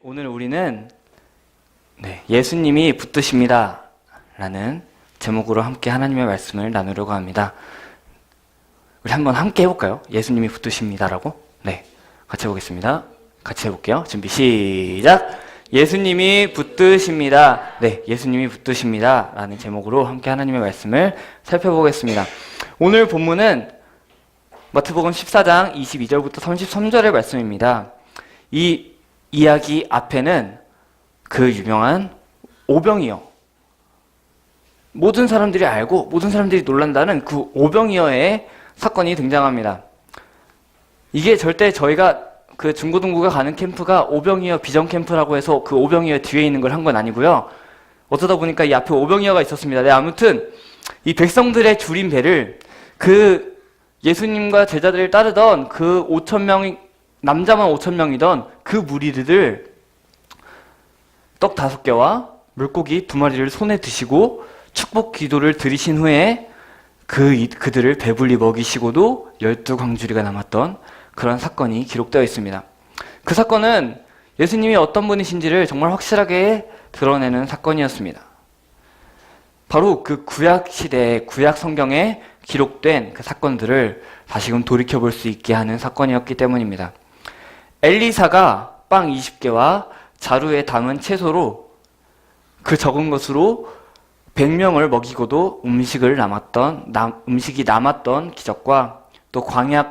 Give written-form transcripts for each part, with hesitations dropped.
오늘 우리는 예수님이 붙드십니다 라는 제목으로 함께 하나님의 말씀을 나누려고 합니다. 우리 한번 함께 해볼까요? 예수님이 붙드십니다라고? 네, 같이 해보겠습니다. 같이 해볼게요. 준비 시작! 예수님이 붙드십니다. 네, 예수님이 붙드십니다 라는 제목으로 함께 하나님의 말씀을 살펴보겠습니다. 오늘 본문은 마태복음 14장 22절부터 33절의 말씀입니다. 이 이야기 앞에는 그 유명한 오병이어, 모든 사람들이 알고 모든 사람들이 놀란다는 그 오병이어의 사건이 등장합니다. 이게 절대 저희가 그 중고등부가 가는 캠프가 오병이어 비전 캠프라고 해서 그 오병이어 뒤에 있는 걸 한 건 아니고요. 어쩌다 보니까 이 앞에 오병이어가 있었습니다. 네, 아무튼 이 백성들의 줄인 배를 그 예수님과 제자들을 따르던 그 5,000명, 남자만 5,000명이던 그 무리들을 떡 5개와 물고기 2마리를 손에 드시고 축복 기도를 드리신 후에 그들을 배불리 먹이시고도 12광주리가 남았던 그런 사건이 기록되어 있습니다. 그 사건은 예수님이 어떤 분이신지를 정말 확실하게 드러내는 사건이었습니다. 바로 그 구약 시대의 구약 성경에 기록된 그 사건들을 다시금 돌이켜볼 수 있게 하는 사건이었기 때문입니다. 엘리사가 빵 20개와 자루에 담은 채소로 그 적은 것으로 100명을 먹이고도 음식이 남았던 기적과 또 광야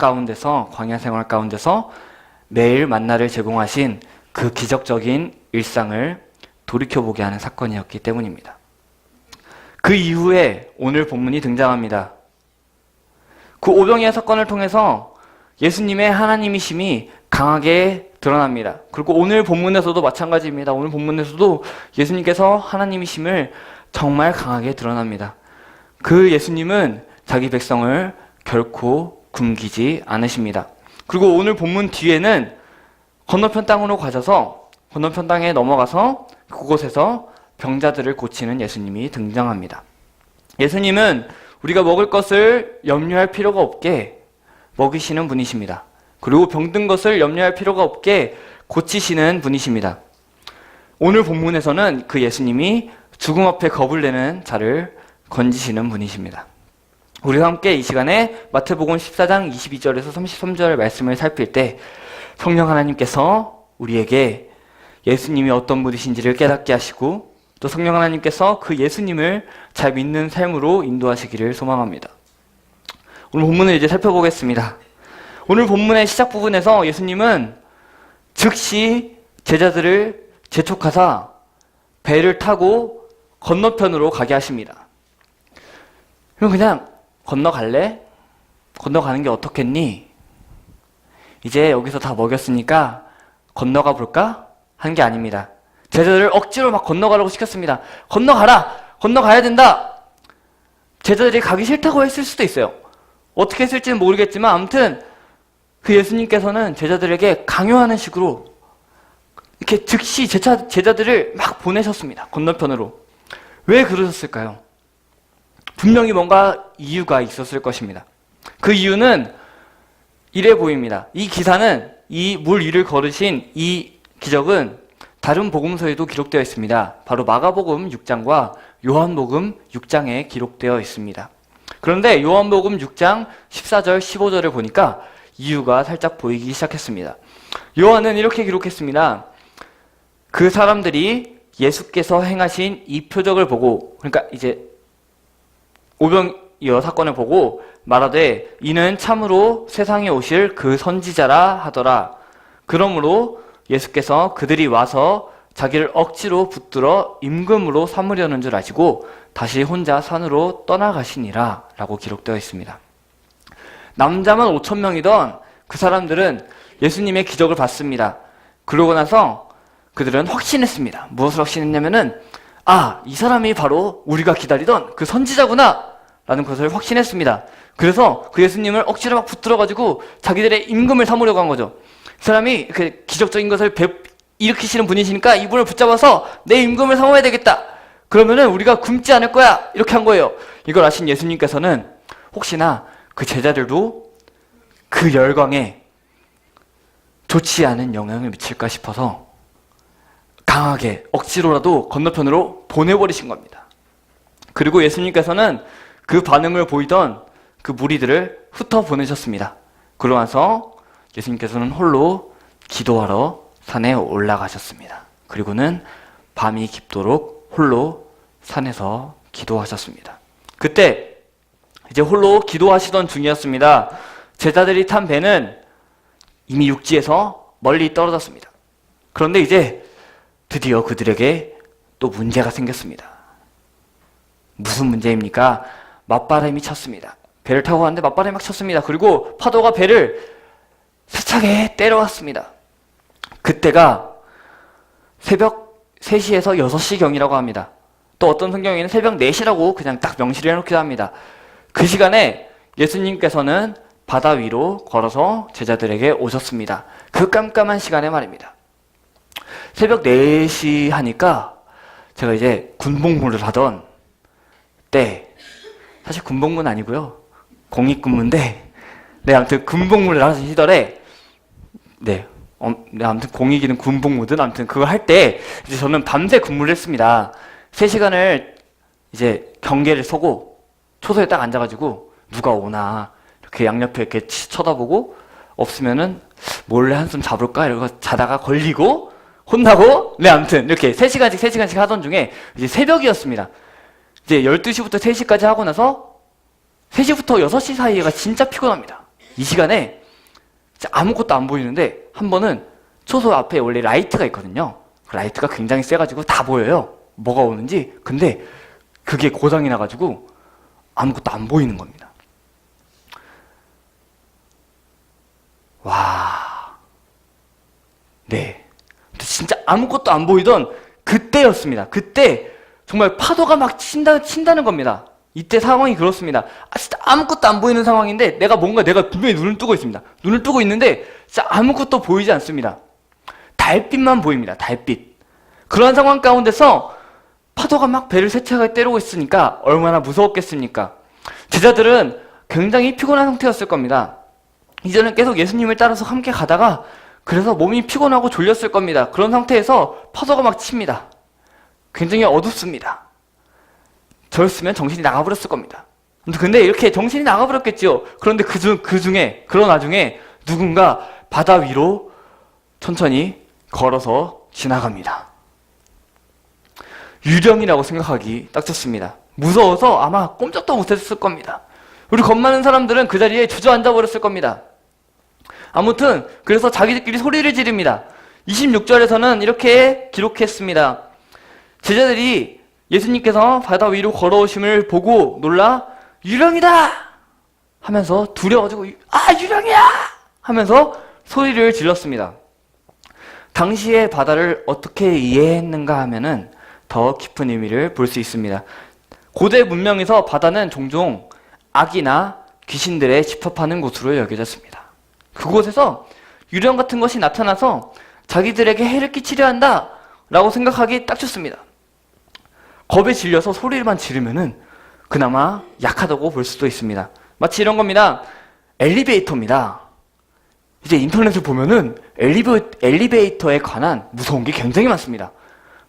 생활 가운데서 매일 만나를 제공하신 그 기적적인 일상을 돌이켜보게 하는 사건이었기 때문입니다. 그 이후에 오늘 본문이 등장합니다. 그 오병이어 사건을 통해서 예수님의 하나님이심이 강하게 드러납니다. 그리고 오늘 본문에서도 마찬가지입니다. 오늘 본문에서도 예수님께서 하나님이심을 정말 강하게 드러납니다. 그 예수님은 자기 백성을 결코 굶기지 않으십니다. 그리고 오늘 본문 뒤에는 건너편 땅으로 가셔서 건너편 땅에 넘어가서 그곳에서 병자들을 고치는 예수님이 등장합니다. 예수님은 우리가 먹을 것을 염려할 필요가 없게 먹이시는 분이십니다. 그리고 병든 것을 염려할 필요가 없게 고치시는 분이십니다. 오늘 본문에서는 그 예수님이 죽음 앞에 겁을 내는 자를 건지시는 분이십니다. 우리와 함께 이 시간에 마태복음 14장 22절에서 33절의 말씀을 살필 때 성령 하나님께서 우리에게 예수님이 어떤 분이신지를 깨닫게 하시고 또 성령 하나님께서 그 예수님을 잘 믿는 삶으로 인도하시기를 소망합니다. 오늘 본문을 이제 살펴보겠습니다. 오늘 본문의 시작 부분에서 예수님은 즉시 제자들을 재촉하사 배를 타고 건너편으로 가게 하십니다. 그럼 그냥 건너갈래? 건너가는 게 어떻겠니? 이제 여기서 다 먹였으니까 건너가 볼까? 한 게 아닙니다. 제자들을 억지로 막 건너가라고 시켰습니다. 건너가라! 건너가야 된다! 제자들이 가기 싫다고 했을 수도 있어요. 어떻게 했을지는 모르겠지만 아무튼 그 예수님께서는 제자들에게 강요하는 식으로 이렇게 즉시 제자들을 막 보내셨습니다. 건너편으로. 왜 그러셨을까요? 분명히 뭔가 이유가 있었을 것입니다. 그 이유는 이래 보입니다. 이 기사는 이 물 위를 걸으신 이 기적은 다른 복음서에도 기록되어 있습니다. 바로 마가복음 6장과 요한복음 6장에 기록되어 있습니다. 그런데 요한복음 6장 14절 15절을 보니까 이유가 살짝 보이기 시작했습니다. 요한은 이렇게 기록했습니다. 그 사람들이 예수께서 행하신 이 표적을 보고, 그러니까 이제 오병이어 사건을 보고 말하되 이는 참으로 세상에 오실 그 선지자라 하더라. 그러므로 예수께서 그들이 와서 자기를 억지로 붙들어 임금으로 삼으려는 줄 아시고 다시 혼자 산으로 떠나가시니라 라고 기록되어 있습니다. 남자만 5,000명이던 그 사람들은 예수님의 기적을 봤습니다. 그러고 나서 그들은 확신했습니다. 무엇을 확신했냐면은 이 사람이 바로 우리가 기다리던 그 선지자구나 라는 것을 확신했습니다. 그래서 그 예수님을 억지로 막 붙들어가지고 자기들의 임금을 삼으려고 한 거죠. 그 사람이 그 기적적인 것을 일으키시는 분이시니까 이분을 붙잡아서 내 임금을 삼아야 되겠다. 그러면은 우리가 굶지 않을 거야. 이렇게 한 거예요. 이걸 아신 예수님께서는 혹시나 그 제자들도 그 열광에 좋지 않은 영향을 미칠까 싶어서 강하게 억지로라도 건너편으로 보내버리신 겁니다. 그리고 예수님께서는 그 반응을 보이던 그 무리들을 흩어보내셨습니다. 그러고 나서 예수님께서는 홀로 기도하러 산에 올라가셨습니다. 그리고는 밤이 깊도록 홀로 산에서 기도하셨습니다. 그때 이제 홀로 기도하시던 중이었습니다. 제자들이 탄 배는 이미 육지에서 멀리 떨어졌습니다. 그런데 이제 드디어 그들에게 또 문제가 생겼습니다. 무슨 문제입니까? 맞바람이 쳤습니다. 배를 타고 가는데 맞바람이 막 쳤습니다. 그리고 파도가 배를 세차게 때려왔습니다. 그때가 새벽 3시에서 6시경이라고 합니다. 또 어떤 성경에는 새벽 4시라고 그냥 딱 명시를 해놓기도 합니다. 그 시간에 예수님께서는 바다 위로 걸어서 제자들에게 오셨습니다. 그 깜깜한 시간에 말입니다. 새벽 4시 하니까 제가 이제 군복무를 하던 때, 사실 군복무는 아니고요. 공익근무인데, 네, 아무튼 군복무를 하던 시절에, 아무튼 공익이든 군복무든 아무튼 그걸 할 때, 이제 저는 밤새 근무를 했습니다. 3시간을 이제 경계를 서고, 초소에 딱 앉아가지고, 누가 오나, 이렇게 양옆에 이렇게 쳐다보고, 없으면은 몰래 한숨 자볼까? 이러고 자다가 걸리고, 혼나고, 네, 아무튼 이렇게 3시간씩 하던 중에, 이제 새벽이었습니다. 이제 12시부터 3시까지 하고 나서 3시부터 6시 사이가 진짜 피곤합니다. 이 시간에 아무것도 안 보이는데 한 번은 초소 앞에 원래 라이트가 있거든요. 그 라이트가 굉장히 세가지고 다 보여요. 뭐가 오는지. 근데 그게 고장이 나가지고 아무것도 안 보이는 겁니다. 와. 네. 진짜 아무것도 안 보이던 그때였습니다. 그때 정말 파도가 막 친다는 겁니다. 이때 상황이 그렇습니다. 진짜 아무것도 안 보이는 상황인데 내가 분명히 눈을 뜨고 있습니다. 눈을 뜨고 있는데 진짜 아무것도 보이지 않습니다. 달빛만 보입니다. 달빛. 그런 상황 가운데서 파도가 막 배를 세차게 때리고 있으니까 얼마나 무서웠겠습니까? 제자들은 굉장히 피곤한 상태였을 겁니다. 이제는 계속 예수님을 따라서 함께 가다가 그래서 몸이 피곤하고 졸렸을 겁니다. 그런 상태에서 파도가 막 칩니다. 굉장히 어둡습니다. 저였으면 정신이 나가버렸을 겁니다. 근데 이렇게 정신이 나가버렸겠지요. 그런데 그 와중에 누군가 바다 위로 천천히 걸어서 지나갑니다. 유령이라고 생각하기 딱 좋습니다. 무서워서 아마 꼼짝도 못했을 겁니다. 우리 겁 많은 사람들은 그 자리에 주저앉아 버렸을 겁니다. 아무튼 그래서 자기들끼리 소리를 지릅니다. 26절에서는 이렇게 기록했습니다. 제자들이 예수님께서 바다 위로 걸어오심을 보고 놀라 유령이다! 하면서 두려워가지고 유령이야! 하면서 소리를 질렀습니다. 당시의 바다를 어떻게 이해했는가 하면은 더 깊은 의미를 볼 수 있습니다. 고대 문명에서 바다는 종종 악이나 귀신들의 집합하는 곳으로 여겨졌습니다. 그곳에서 유령 같은 것이 나타나서 자기들에게 해를 끼치려 한다 라고 생각하기 딱 좋습니다. 겁에 질려서 소리만 지르면은 그나마 약하다고 볼 수도 있습니다. 마치 이런 겁니다. 엘리베이터입니다. 이제 인터넷을 보면은 엘리베이터에 관한 무서운 게 굉장히 많습니다.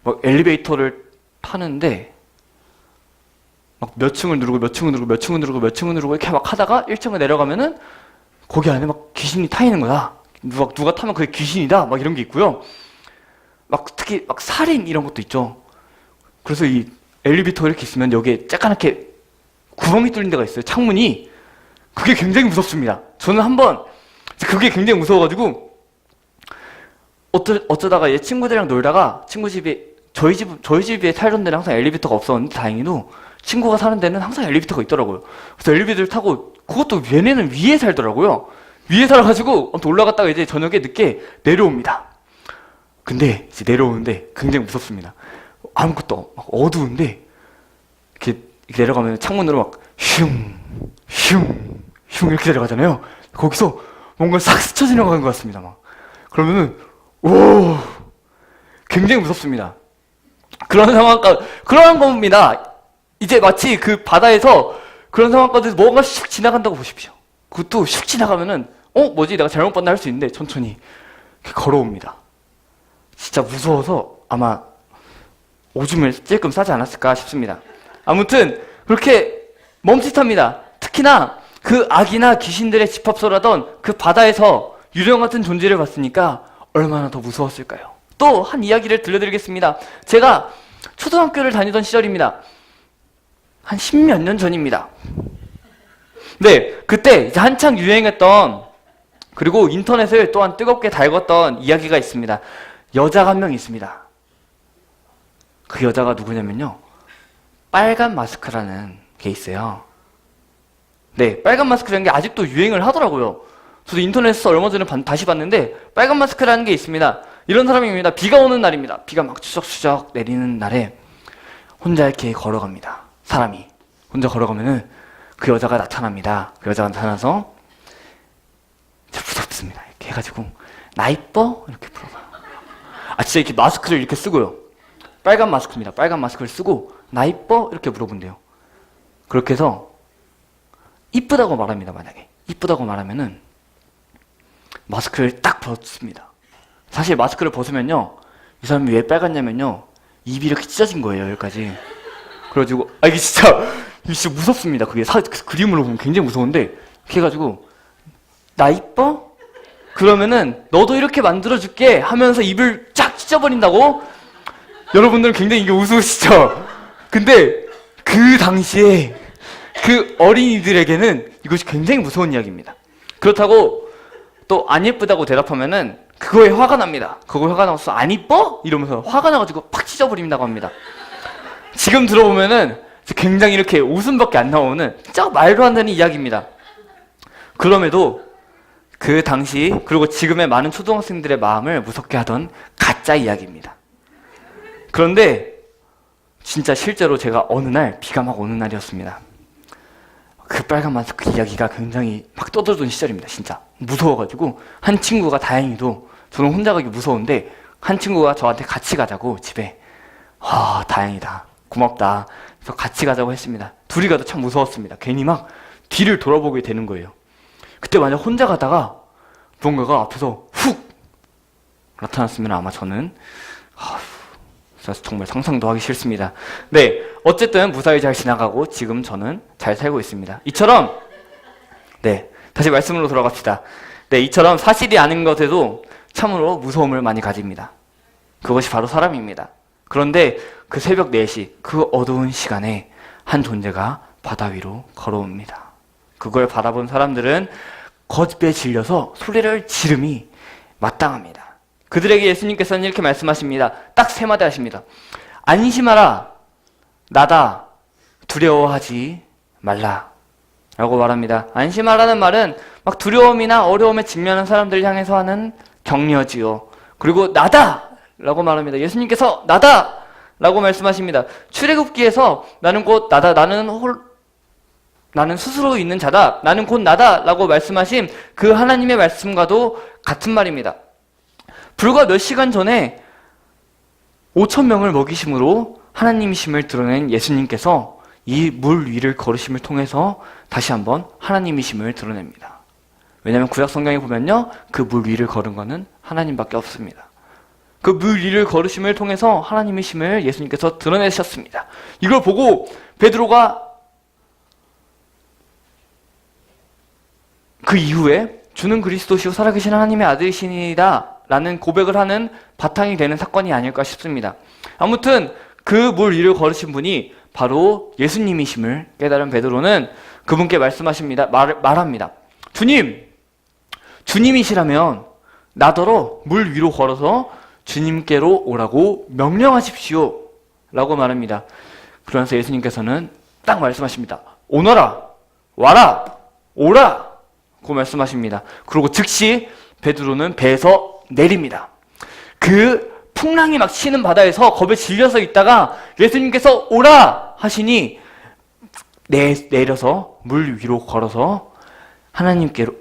막 엘리베이터를 타는데 막 몇 층을 누르고 이렇게 막 하다가 1층을 내려가면은 거기 안에 막 귀신이 타 있는 거야. 누가 타면 그게 귀신이다. 막 이런 게 있고요. 막 특히 막 살인 이런 것도 있죠. 그래서 이 엘리베이터가 이렇게 있으면 여기에 쬐까맣게 구멍이 뚫린 데가 있어요. 창문이. 그게 굉장히 무섭습니다. 저는 한번 그게 굉장히 무서워가지고 어쩌다가 얘 친구들이랑 놀다가 친구 집에 저희 집에 살던 데는 항상 엘리베이터가 없었는데 다행히도 친구가 사는 데는 항상 엘리베이터가 있더라고요. 그래서 엘리베이터를 타고 그것도 얘네는 위에 살더라고요. 위에 살아가지고 올라갔다가 이제 저녁에 늦게 내려옵니다. 근데 이제 내려오는데 굉장히 무섭습니다. 아무것도 막 어두운데 이렇게 내려가면 창문으로 막 슝 이렇게 내려가잖아요. 거기서 뭔가 싹 스쳐 지나가는 것 같습니다. 막 그러면은 굉장히 무섭습니다. 그런 겁니다. 이제 마치 그 바다에서 그런 상황 가운데서 뭐가 슉 지나간다고 보십시오. 그것도 슉 지나가면은 뭐지 내가 잘못 봤나 할 수 있는데 천천히 이렇게 걸어옵니다. 진짜 무서워서 아마 오줌을 조금 싸지 않았을까 싶습니다. 아무튼 그렇게 멈칫합니다. 특히나 그 악이나 귀신들의 집합소라던 그 바다에서 유령 같은 존재를 봤으니까 얼마나 더 무서웠을까요? 또 한 이야기를 들려드리겠습니다. 제가 초등학교를 다니던 시절입니다. 한 10몇 년 전입니다. 네, 그때 이제 한창 유행했던, 그리고 인터넷을 또한 뜨겁게 달궜던 이야기가 있습니다. 여자가 한 명 있습니다. 그 여자가 누구냐면요, 빨간 마스크라는 게 있어요. 네, 빨간 마스크라는 게 아직도 유행을 하더라고요. 저도 인터넷에서 얼마 전에 다시 봤는데 빨간 마스크라는 게 있습니다. 이런 사람입니다. 비가 오는 날입니다. 비가 막 추적추적 내리는 날에 혼자 이렇게 걸어갑니다. 사람이 혼자 걸어가면은 그 여자가 나타납니다. 그 여자가 나타나서 무섭습니다. 이렇게 해가지고 나 이뻐? 이렇게 물어봐요. 아, 진짜 이렇게 마스크를 이렇게 쓰고요. 빨간 마스크입니다. 빨간 마스크를 쓰고 나 이뻐? 이렇게 물어본대요. 그렇게 해서 이쁘다고 말합니다. 만약에 이쁘다고 말하면은 마스크를 딱 벗습니다. 사실 마스크를 벗으면요, 이 사람이 왜 빨갛냐면요, 입이 이렇게 찢어진 거예요, 여기까지. 그래가지고 이게 진짜 무섭습니다. 그게 그 그림으로 보면 굉장히 무서운데, 이렇게 해가지고 나 이뻐? 그러면은 너도 이렇게 만들어줄게 하면서 입을 쫙 찢어버린다고? 여러분들은 굉장히 이게 우스우시죠? 근데 그 당시에 그 어린이들에게는 이것이 굉장히 무서운 이야기입니다. 그렇다고 또 안 예쁘다고 대답하면은 그거에 화가 납니다. 그거에 화가 나서 안 이뻐? 이러면서 화가 나가지고 팍 찢어버린다고 합니다. 지금 들어보면은 굉장히 이렇게 웃음밖에 안 나오는 진짜 말도 안 되는 이야기입니다. 그럼에도 그 당시, 그리고 지금의 많은 초등학생들의 마음을 무섭게 하던 가짜 이야기입니다. 그런데 진짜 실제로 제가 어느 날, 비가 막 오는 날이었습니다. 그 빨간 마스크 이야기가 굉장히 막 떠들던 시절입니다. 진짜 무서워가지고 한 친구가, 다행히도 저는 혼자 가기 무서운데 한 친구가 저한테 같이 가자고, 집에. 다행이다, 고맙다. 그래서 같이 가자고 했습니다. 둘이 가도 참 무서웠습니다. 괜히 막 뒤를 돌아보게 되는 거예요. 그때 만약 혼자 가다가 무언가가 앞에서 훅 나타났으면 아마 저는 정말 상상도 하기 싫습니다. 네, 어쨌든 무사히 잘 지나가고 지금 저는 잘 살고 있습니다. 이처럼, 네, 다시 말씀으로 돌아갑시다. 네, 이처럼 사실이 아닌 것에도 참으로 무서움을 많이 가집니다. 그것이 바로 사람입니다. 그런데 그 새벽 4시, 그 어두운 시간에 한 존재가 바다 위로 걸어옵니다. 그걸 바라본 사람들은 겁에 질려서 소리를 지름이 마땅합니다. 그들에게 예수님께서는 이렇게 말씀하십니다. 딱 3마디 하십니다. 안심하라, 나다, 두려워하지 말라 라고 말합니다. 안심하라는 말은 막 두려움이나 어려움에 직면한 사람들을 향해서 하는 격려지요. 그리고 나다 라고 말합니다. 예수님께서 나다 라고 말씀하십니다. 출애굽기에서 나는 곧 나다, 나는 스스로 있는 자다, 나는 곧 나다 라고 말씀하신 그 하나님의 말씀과도 같은 말입니다. 불과 몇 시간 전에 5,000명을 먹이심으로 하나님이심을 드러낸 예수님께서 이 물 위를 걸으심을 통해서 다시 한번 하나님이심을 드러냅니다. 왜냐하면 구약 성경에 보면요, 그 물 위를 걸은 것은 하나님밖에 없습니다. 그 물 위를 걸으심을 통해서 하나님이심을 예수님께서 드러내셨습니다. 이걸 보고 베드로가 그 이후에 주는 그리스도시요 살아계신 하나님의 아들이시니이다 라는 고백을 하는 바탕이 되는 사건이 아닐까 싶습니다. 아무튼 그 물 위를 걸으신 분이 바로 예수님이심을 깨달은 베드로는 그분께 말씀하십니다. 말합니다. 주님이시라면 나더러 물 위로 걸어서 주님께로 오라고 명령하십시오 라고 말합니다. 그러면서 예수님께서는 딱 말씀하십니다. 오너라, 와라, 오라 고 말씀하십니다. 그리고 즉시 베드로는 배에서 내립니다. 그 풍랑이 막 치는 바다에서 겁에 질려서 있다가 예수님께서 오라 하시니 내려서 물 위로 걸어서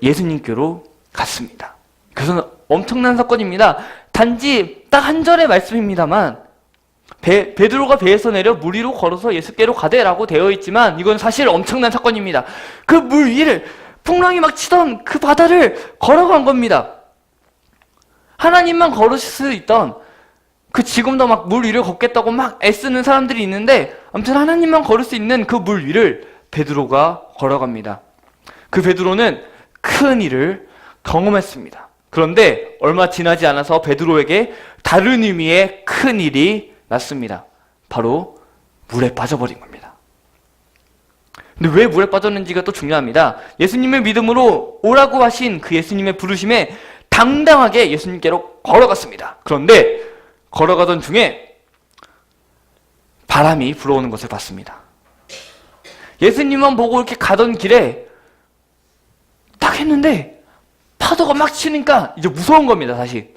예수님께로 갔습니다. 그래서 엄청난 사건입니다. 단지 딱 한 절의 말씀입니다만 베드로가 배에서 내려 물 위로 걸어서 예수께로 가되라고 되어 있지만 이건 사실 엄청난 사건입니다. 그 물 위를, 풍랑이 막 치던 그 바다를 걸어간 겁니다. 하나님만 걸으실 수 있던 지금도 막 물 위를 걷겠다고 막 애쓰는 사람들이 있는데, 아무튼 하나님만 걸을 수 있는 그 물 위를 베드로가 걸어갑니다. 그 베드로는 큰 일을 경험했습니다. 그런데 얼마 지나지 않아서 베드로에게 다른 의미의 큰 일이 났습니다. 바로 물에 빠져버린 겁니다. 근데 왜 물에 빠졌는지가 또 중요합니다. 예수님의 믿음으로 오라고 하신 그 예수님의 부르심에 당당하게 예수님께로 걸어갔습니다. 그런데 걸어가던 중에 바람이 불어오는 것을 봤습니다. 예수님만 보고 이렇게 가던 길에 딱 했는데 파도가 막 치니까 이제 무서운 겁니다, 다시.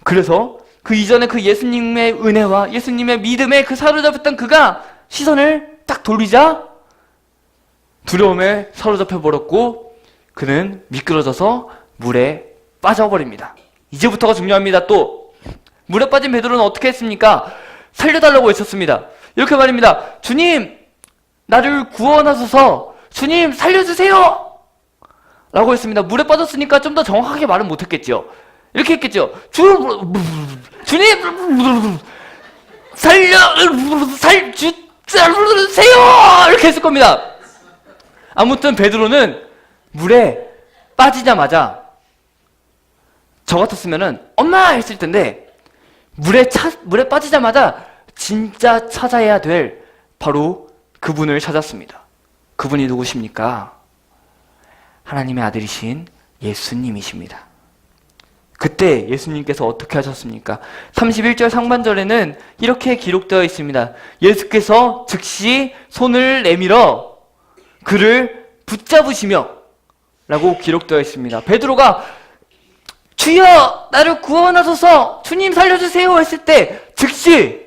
그래서 그 이전에 그 예수님의 은혜와 예수님의 믿음에 그 사로잡혔던 그가 시선을 딱 돌리자 두려움에 사로잡혀 버렸고 그는 미끄러져서 물에 빠져버립니다. 이제부터가 중요합니다. 또 물에 빠진 베드로는 어떻게 했습니까? 살려달라고 외쳤습니다. 이렇게 말입니다. 주님, 나를 구원하소서. 주님, 살려주세요. 라고 했습니다. 물에 빠졌으니까 좀 더 정확하게 말은 못했겠죠. 이렇게 했겠죠. 주님, 살려주세요. 이렇게 했을 겁니다. 아무튼 베드로는 물에 빠지자마자 저 같았으면은 엄마 했을 텐데 물에 빠지자마자 진짜 찾아야 될 바로 그분을 찾았습니다. 그분이 누구십니까? 하나님의 아들이신 예수님이십니다. 그때 예수님께서 어떻게 하셨습니까? 31절 상반절에는 이렇게 기록되어 있습니다. 예수께서 즉시 손을 내밀어 그를 붙잡으시며 라고 기록되어 있습니다. 베드로가 주여 나를 구원하소서 주님 살려주세요 했을 때 즉시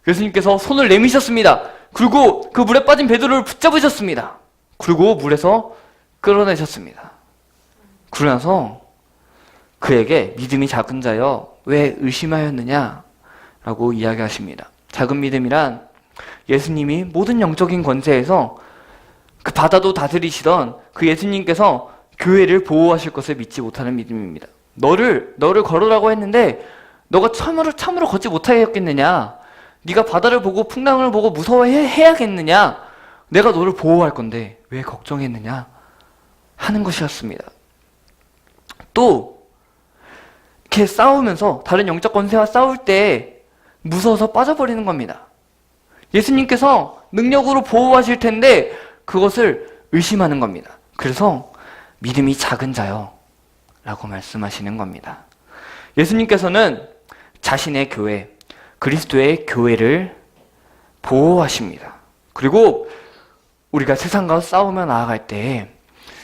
예수님께서 손을 내미셨습니다. 그리고 그 물에 빠진 베드로를 붙잡으셨습니다. 그리고 물에서 끌어내셨습니다. 그러고 나서 그에게 믿음이 작은 자여 왜 의심하였느냐 라고 이야기하십니다. 작은 믿음이란 예수님이 모든 영적인 권세에서 그 바다도 다스리시던 그 예수님께서 교회를 보호하실 것을 믿지 못하는 믿음입니다. 너를 걸으라고 했는데 너가 참으로 걷지 못하게 했겠느냐? 네가 바다를 보고 풍랑을 보고 무서워해야겠느냐? 내가 너를 보호할 건데 왜 걱정했느냐? 하는 것이었습니다. 또 이렇게 싸우면서 다른 영적 권세와 싸울 때 무서워서 빠져버리는 겁니다. 예수님께서 능력으로 보호하실 텐데 그것을 의심하는 겁니다. 그래서 믿음이 작은 자요 라고 말씀하시는 겁니다. 예수님께서는 자신의 교회, 그리스도의 교회를 보호하십니다. 그리고 우리가 세상과 싸우며 나아갈 때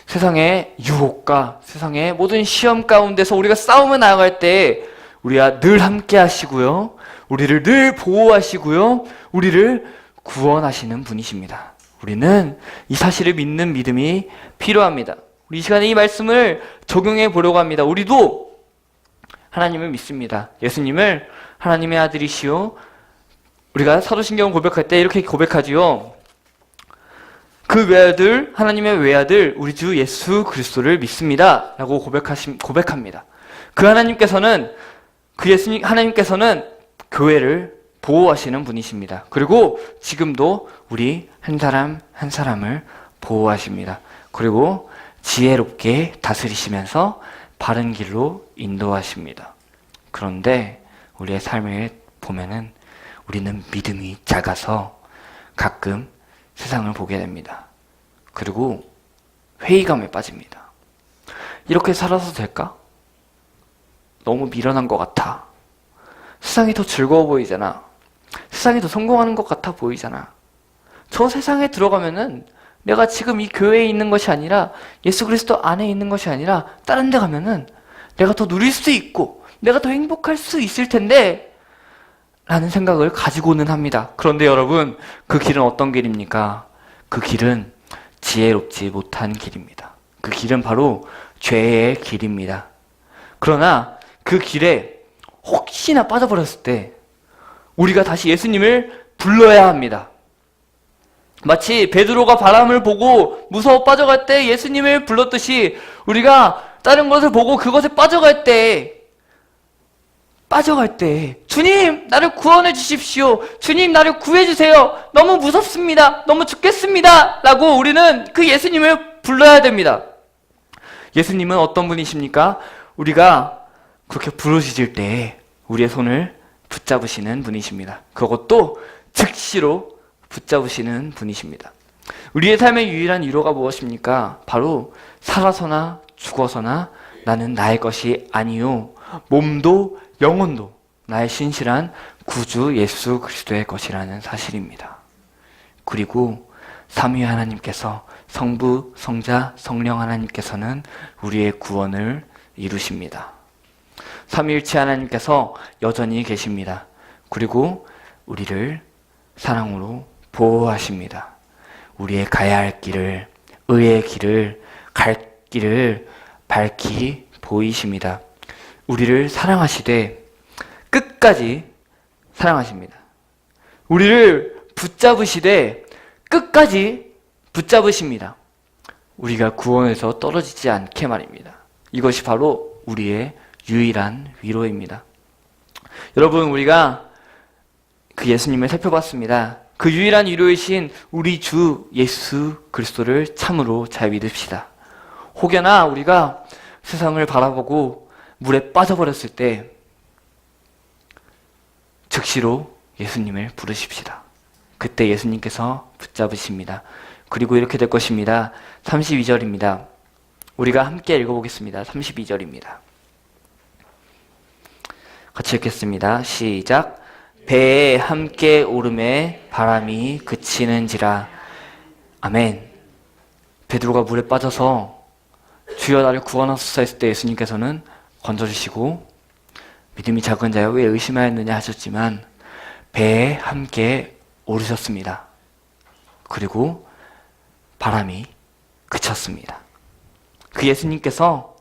세상의 유혹과 세상의 모든 시험 가운데서 우리가 싸우며 나아갈 때 우리와 늘 함께 하시고요. 우리를 늘 보호하시고요. 우리를 구원하시는 분이십니다. 우리는 이 사실을 믿는 믿음이 필요합니다. 우리 이 시간에 이 말씀을 적용해 보려고 합니다. 우리도 하나님을 믿습니다. 예수님을 하나님의 아들이시오. 우리가 사도신경을 고백할 때 이렇게 고백하지요. 그 외아들, 하나님의 외아들, 우리 주 예수 그리스도를 믿습니다. 라고 고백합니다. 그 하나님께서는, 하나님께서는 교회를 보호하시는 분이십니다. 그리고 지금도 우리 한 사람 한 사람을 보호하십니다. 그리고 지혜롭게 다스리시면서 바른 길로 인도하십니다. 그런데 우리의 삶을 보면은 우리는 믿음이 작아서 가끔 세상을 보게 됩니다. 그리고 회의감에 빠집니다. 이렇게 살아서 될까? 너무 미련한 것 같아. 세상이 더 즐거워 보이잖아. 세상이 더 성공하는 것 같아 보이잖아. 저 세상에 들어가면은 내가 지금 이 교회에 있는 것이 아니라 예수 그리스도 안에 있는 것이 아니라 다른 데 가면은 내가 더 누릴 수 있고 내가 더 행복할 수 있을 텐데 라는 생각을 가지고는 합니다. 그런데 여러분, 그 길은 어떤 길입니까? 그 길은 지혜롭지 못한 길입니다. 그 길은 바로 죄의 길입니다. 그러나 그 길에 혹시나 빠져버렸을 때 우리가 다시 예수님을 불러야 합니다. 마치 베드로가 바람을 보고 무서워 빠져갈 때 예수님을 불렀듯이 우리가 다른 것을 보고 그것에 빠져갈 때 빠져갈 때 주님 나를 구원해 주십시오. 주님 나를 구해 주세요. 너무 무섭습니다. 너무 죽겠습니다. 라고 우리는 그 예수님을 불러야 됩니다. 예수님은 어떤 분이십니까? 우리가 그렇게 부르짖을 때 우리의 손을 붙잡으시는 분이십니다. 그것도 즉시로 붙잡으시는 분이십니다. 우리의 삶의 유일한 위로가 무엇입니까? 바로 살아서나 죽어서나 나는 나의 것이 아니요 몸도 영혼도 나의 신실한 구주 예수 그리스도의 것이라는 사실입니다. 그리고 삼위 하나님께서 성부, 성자, 성령 하나님께서는 우리의 구원을 이루십니다. 삼위일체 하나님께서 여전히 계십니다. 그리고 우리를 사랑으로 보호하십니다. 우리의 가야 할 길을, 의의 길을, 갈 길을 밝히 보이십니다. 우리를 사랑하시되 끝까지 사랑하십니다. 우리를 붙잡으시되 끝까지 붙잡으십니다. 우리가 구원에서 떨어지지 않게 말입니다. 이것이 바로 우리의 유일한 위로입니다. 여러분, 우리가 그 예수님을 살펴봤습니다. 그 유일한 위로이신 우리 주 예수 그리스도를 참으로 잘 믿읍시다. 혹여나 우리가 세상을 바라보고 물에 빠져버렸을 때 즉시로 예수님을 부르십시다. 그때 예수님께서 붙잡으십니다. 그리고 이렇게 될 것입니다. 32절입니다. 우리가 함께 읽어보겠습니다. 32절입니다. 같이 읽겠습니다. 시작. 배에 함께 오름에 바람이 그치는지라. 아멘. 베드로가 물에 빠져서 주여 나를 구원하소서 했을 때 예수님께서는 건져주시고 믿음이 작은 자여 왜 의심하였느냐 하셨지만 배에 함께 오르셨습니다. 그리고 바람이 그쳤습니다. 그 예수님께서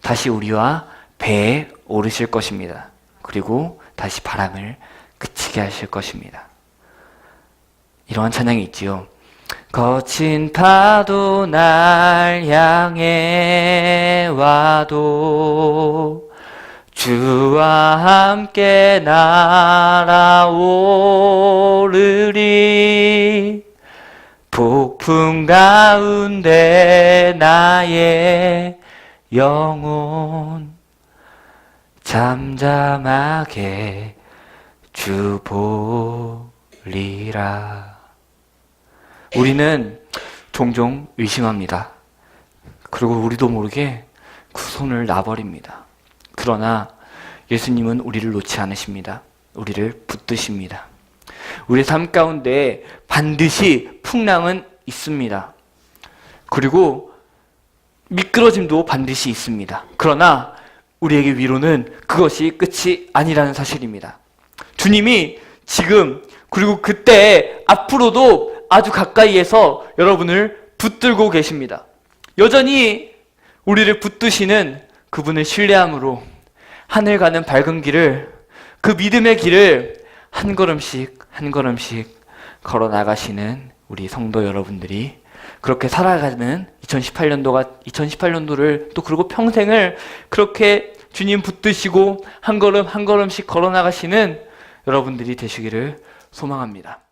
다시 우리와 배에 오르실 것입니다. 그리고 다시 바람을 그치게 하실 것입니다. 이러한 찬양이 있지요. 거친 파도 날 향해 와도 주와 함께 날아오르리. 폭풍 가운데 나의 영혼 잠잠하게 주 보리라. 우리는 종종 의심합니다. 그리고 우리도 모르게 그 손을 놔버립니다. 그러나 예수님은 우리를 놓지 않으십니다. 우리를 붙드십니다. 우리의 삶 가운데 반드시 풍랑은 있습니다. 그리고 미끄러짐도 반드시 있습니다. 그러나 우리에게 위로는 그것이 끝이 아니라는 사실입니다. 주님이 지금 그리고 그때 앞으로도 아주 가까이에서 여러분을 붙들고 계십니다. 여전히 우리를 붙드시는 그분을 신뢰함으로 하늘 가는 밝은 길을, 그 믿음의 길을 한 걸음씩 한 걸음씩 걸어 나가시는 우리 성도 여러분들이 그렇게 살아가는 2018년도를 또 그리고 평생을 그렇게 주님 붙드시고 한 걸음 한 걸음씩 걸어 나가시는 여러분들이 되시기를 소망합니다.